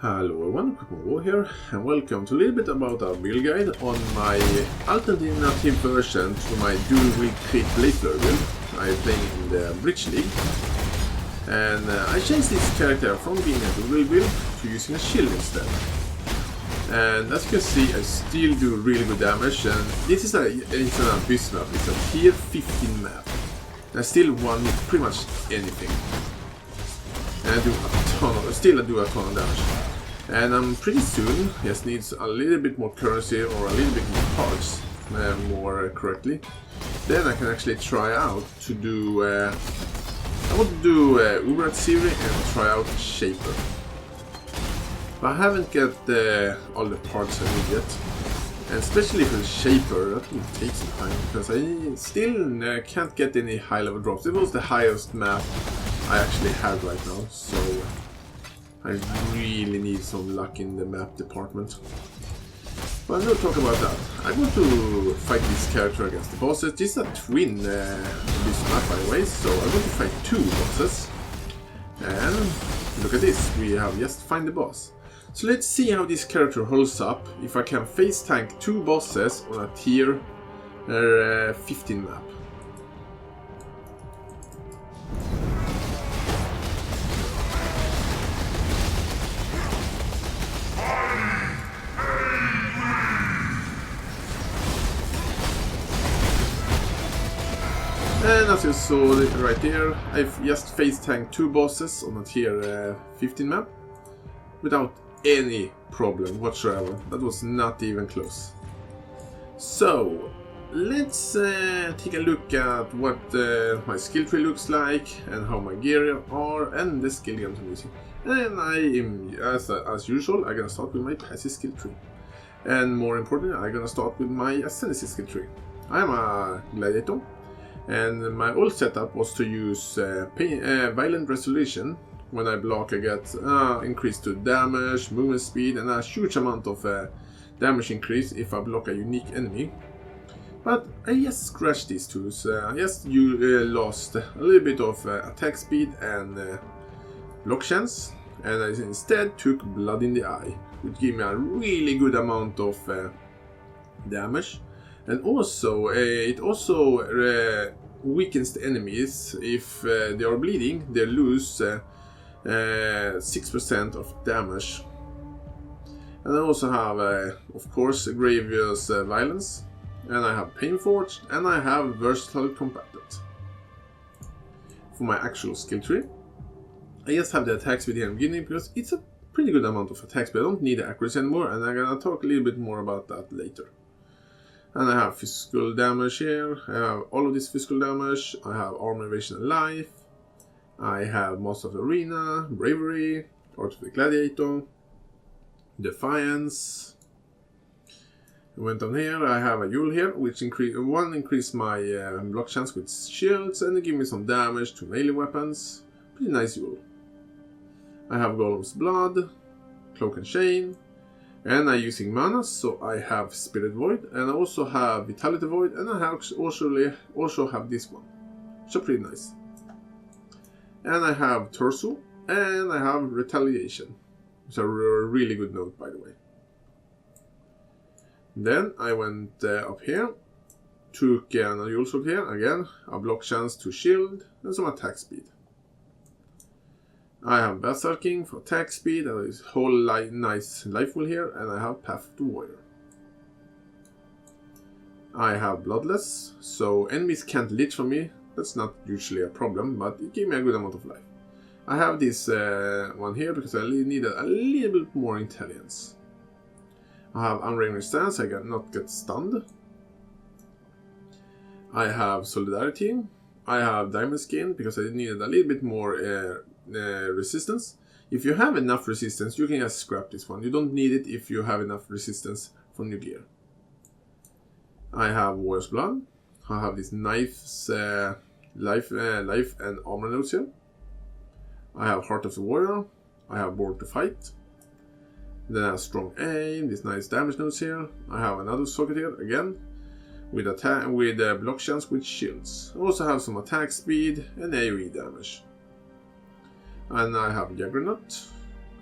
Hello everyone, Quick here, and welcome to a little bit about our build guide on my alternative version to my dual wield Crit Blade Flurry build. I'm playing in the Bridge League, and I changed this character from being a dual wield build to using a shield instead. And as you can see, I still do really good damage, and this is it's an abyss map, it's a tier 15 map. And I still won with pretty much anything. And I do a ton of damage. And I'm pretty soon, just needs a little bit more currency or a little bit more parts, more correctly. Then I can actually try out to do, I want to do Översätt series and try out Shaper. But I haven't got all the parts I need yet. And especially for the Shaper, that will take some time because I still can't get any high level drops. It was the highest map I actually have right now, so I really need some luck in the map department. But no talk about that. I'm going to fight this character against the bosses. This is a twin this map, by the way, so I'm going to fight two bosses. And look at this, we have just find the boss. So let's see how this character holds up if I can face tank two bosses on a tier 15 map. And as you saw right here, I've just face tanked two bosses on a tier 15 map without any problem whatsoever. That was not even close. So let's take a look at what my skill tree looks like and how my gear are and the skill guns I'm using. And I am, as usual, I'm gonna start with my passive skill tree. And more importantly, I'm gonna start with my ascendancy skill tree. I'm a gladiator. And my old setup was to use violent resolution. When I block, I get increase to damage, movement speed, and a huge amount of damage increase if I block a unique enemy. But I just scratched these two, so I just lost a little bit of attack speed and block chance, and I instead took Blood in the Eye, which gave me a really good amount of damage. And also, it also weakens the enemies. If they are bleeding, they lose 6% of damage. And I also have, of course, Grievous Violence, and I have Pain Forged, and I have Versatile Combatant. For my actual skill tree, I just have the attack speed here in the beginning because it's a pretty good amount of attack speed. I don't need the accuracy anymore, and I'm gonna talk a little bit more about that later. And I have physical damage here, I have all of this physical damage, I have armor, evasion and life, I have Master of the Arena, Bravery, Art of the Gladiator, Defiance. I went down here, I have a Yule here, which increase my block chance with shields and give me some damage to melee weapons. Pretty nice Yule. I have Golem's Blood, Cloak and Chain. And I'm using mana, so I have Spirit Void, and I also have Vitality Void, and I have also have this one. So pretty nice. And I have Torso, and I have Retaliation. It's a really good note, by the way. Then I went up here, took an Yule Sword here, again, a block chance to shield, and some attack speed. I have Berserking for attack speed, and this whole nice life wheel here, and I have Path to Warrior. I have Bloodless, so enemies can't leech from me. That's not usually a problem, but it gave me a good amount of life. I have this one here because I needed a little bit more intelligence. I have Unraving Stance, I not get stunned. I have Solidarity. I have Diamond Skin because I needed a little bit more resistance. If you have enough resistance, you can just scrap this one. You don't need it if you have enough resistance from your gear. I have Warrior's Blood. I have these knives, life and armor notes here. I have Heart of the Warrior. I have Born to Fight. Then I have Strong Aim, these nice damage notes here. I have another socket here again with block chance with shields. I also have some attack speed and AoE damage. And I have Juggernaut,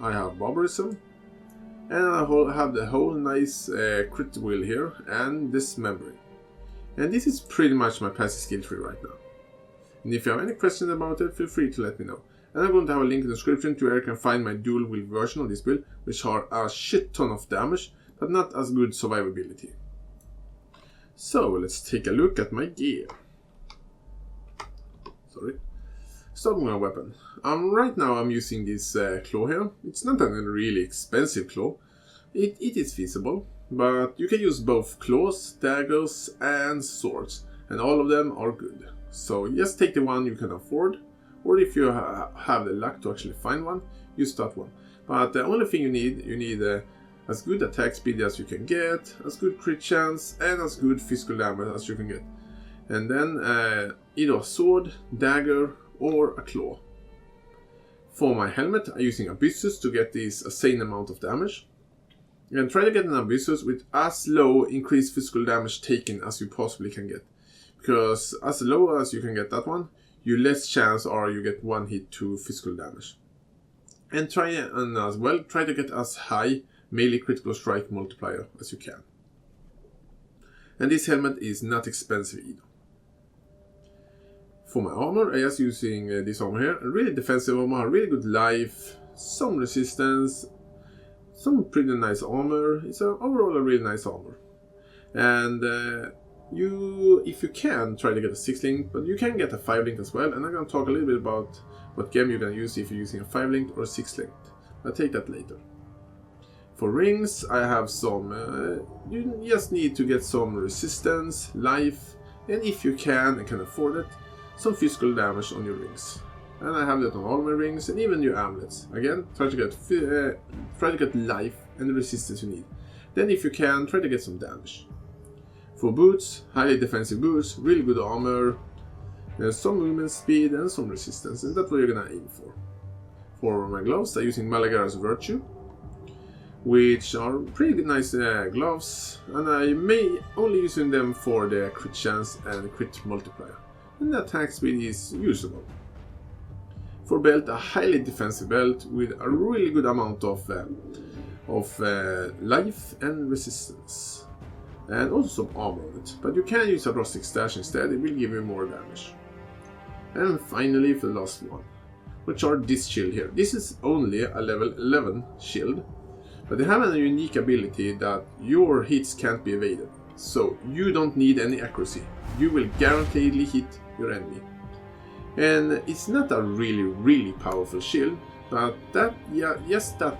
I have Barbarism, and I have the whole nice crit will here and Dismembering. And this is pretty much my passive skill tree right now. And if you have any questions about it, feel free to let me know. And I'm going to have a link in the description to where you can find my dual wield version of this build, which are a shit ton of damage, but not as good survivability. So let's take a look at my gear. Sorry. Starting with my weapon. Right now I'm using this claw here. It's not a really expensive claw. It is feasible, but you can use both claws, daggers and swords, and all of them are good. So just take the one you can afford. Or if you have the luck to actually find one, use that one. But the only thing you need as good attack speed as you can get, as good crit chance, and as good physical damage as you can get. And then either a sword, dagger, or a claw. For my helmet, I'm using Abyssus to get this insane amount of damage. And try to get an Abyssus with as low increased physical damage taken as you possibly can get. Because as low as you can get that one, you less chance or you get one hit to physical damage. And as well, try to get as high melee critical strike multiplier as you can. And this helmet is not expensive either. For my armor, I'm just using this armor here. A really defensive armor, really good life, some resistance, some pretty nice armor. It's overall a really nice armor. And if you can, try to get a 6-link, but you can get a 5-link as well, and I'm going to talk a little bit about what gem you're going to use if you're using a 5-link or a 6-link. I'll take that later. For rings, I have some, you just need to get some resistance, life, and if you can and can afford it, some physical damage on your rings. And I have that on all my rings and even your amulets. Again, try to get life and the resistance you need. Then if you can, try to get some damage. For boots, highly defensive boots, really good armor, some movement speed and some resistance, and that's what you're gonna aim for. For my gloves, I'm using Malagara's Virtue, which are pretty nice gloves, and I may only using them for the crit chance and crit multiplier, and the attack speed is usable. For belt, a highly defensive belt with a really good amount of life and resistance. And also some armor on it, but you can use a rustic stash instead, it will give you more damage. And finally for the last one, which are this shield here. This is only a level 11 shield, but they have a unique ability that your hits can't be evaded. So you don't need any accuracy, you will guaranteedly hit your enemy. And it's not a really powerful shield, but that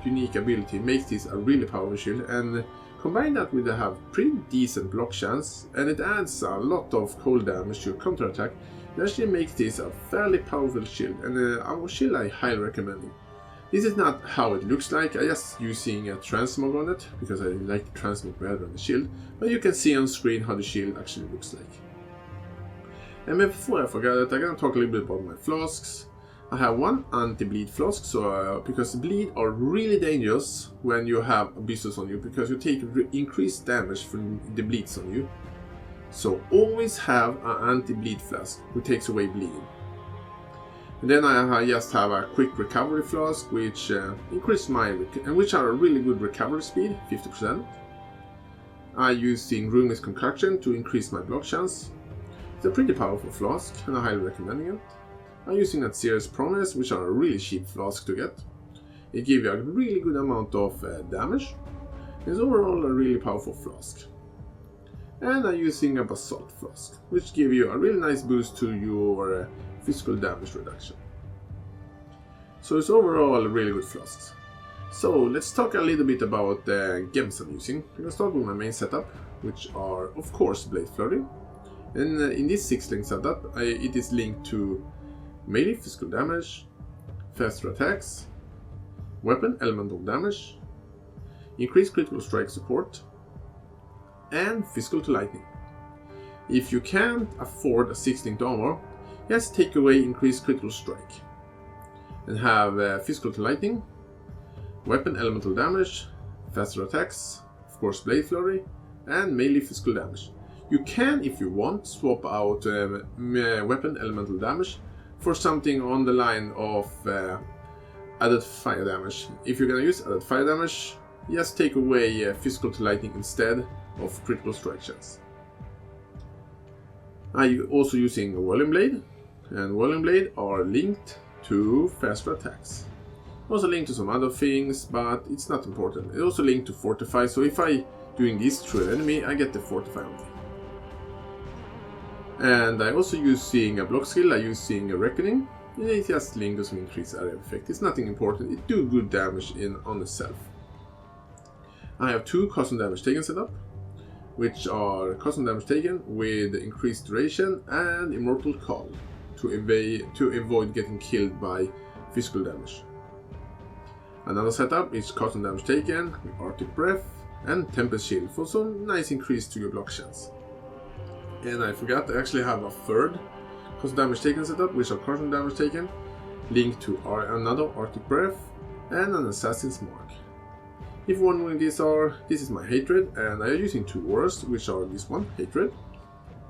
unique ability makes this a really powerful shield, and combine that with have pretty decent block chance, and it adds a lot of cold damage to your counter attack. It actually makes this a fairly powerful shield, and a shield I highly recommend it. This is not how it looks like, I'm just using a transmog on it, because I like the transmog better than the shield, but you can see on screen how the shield actually looks like. And before I forget it, I'm gonna talk a little bit about my flasks. I have one anti-bleed flask, so because bleed are really dangerous when you have Abyssus on you, because you take increased damage from the bleeds on you. So always have an anti-bleed flask who takes away bleeding. And then I just have a quick recovery flask, which increase which are a really good recovery speed, 50%. I'm using Rumi's Concoction to increase my block chance. It's a pretty powerful flask, and I highly recommend it. I'm using that Serious Promise, which are a really cheap flask to get. It gives you a really good amount of damage. It's overall a really powerful flask. And I'm using a Basalt Flask, which gives you a really nice boost to your physical damage reduction. So it's overall a really good flasks. So let's talk a little bit about the gems I'm using. I'm going to start with my main setup, which are of course Blade Flurry. And in this 6-link setup, it is linked to melee physical damage, faster attacks, weapon elemental damage, increased critical strike support, and physical to lightning. If you can't afford a 6-linked armor, just take away increased critical strike and have physical to lightning, weapon elemental damage, faster attacks, of course Blade Flurry, and melee physical damage. You can, if you want, swap out weapon elemental damage for something on the line of added fire damage. If you're gonna use added fire damage, just take away physical to lightning instead of critical strike chance. I'm also using a Whirling Blade, and Whirling Blade are linked to faster attacks. Also linked to some other things, but it's not important. It's also linked to Fortify, so if I doing this through an enemy, I get the Fortify on me. And I also using a block skill, I using a Reckoning. It's just linked to some increased area effect. It's nothing important, it do good damage on itself. I have 2 custom damage taken set up, which are custom damage taken with increased duration and Immortal Call to avoid getting killed by physical damage. Another setup is custom damage taken with Arctic Breath and Tempest Shield for some nice increase to your block chance. And I forgot, I actually have a third custom damage taken setup, which are custom damage taken linked to another Arctic Breath and an Assassin's Mark. If you're wondering, this is my Hatred, and I am using 2 auras, which are this one, Hatred,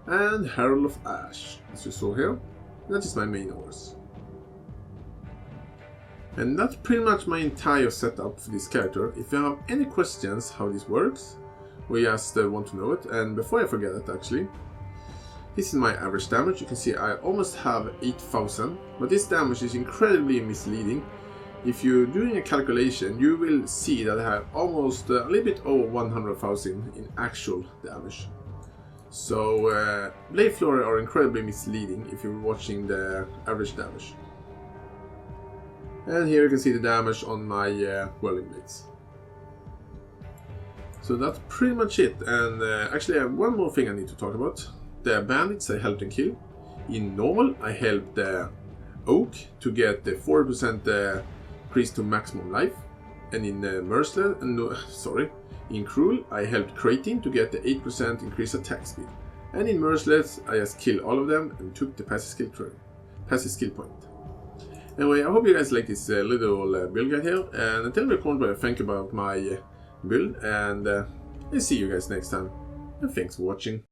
and Herald of Ash, as you saw here. That is my main auras. And that's pretty much my entire setup for this character. If you have any questions how this works, or just want to know it, and before I forget it actually, this is my average damage. You can see I almost have 8,000, but this damage is incredibly misleading. If you're doing a calculation, you will see that I have almost a little bit over 100,000 in actual damage. So Blade Flurry are incredibly misleading if you're watching the average damage. And here you can see the damage on my Whirling Blades. So that's pretty much it. And actually I have one more thing I need to talk about. The bandits I helped and kill. In normal I helped the Oak to get the 40% increase to maximum life. And in Merciless, in Cruel I helped Kratin to get the 8% increased attack speed. And in Merciless I just killed all of them and took the passive skill point. Anyway, I hope you guys like this little build guide here, and tell me in the comment what you think about my build, and I'll see you guys next time, and thanks for watching.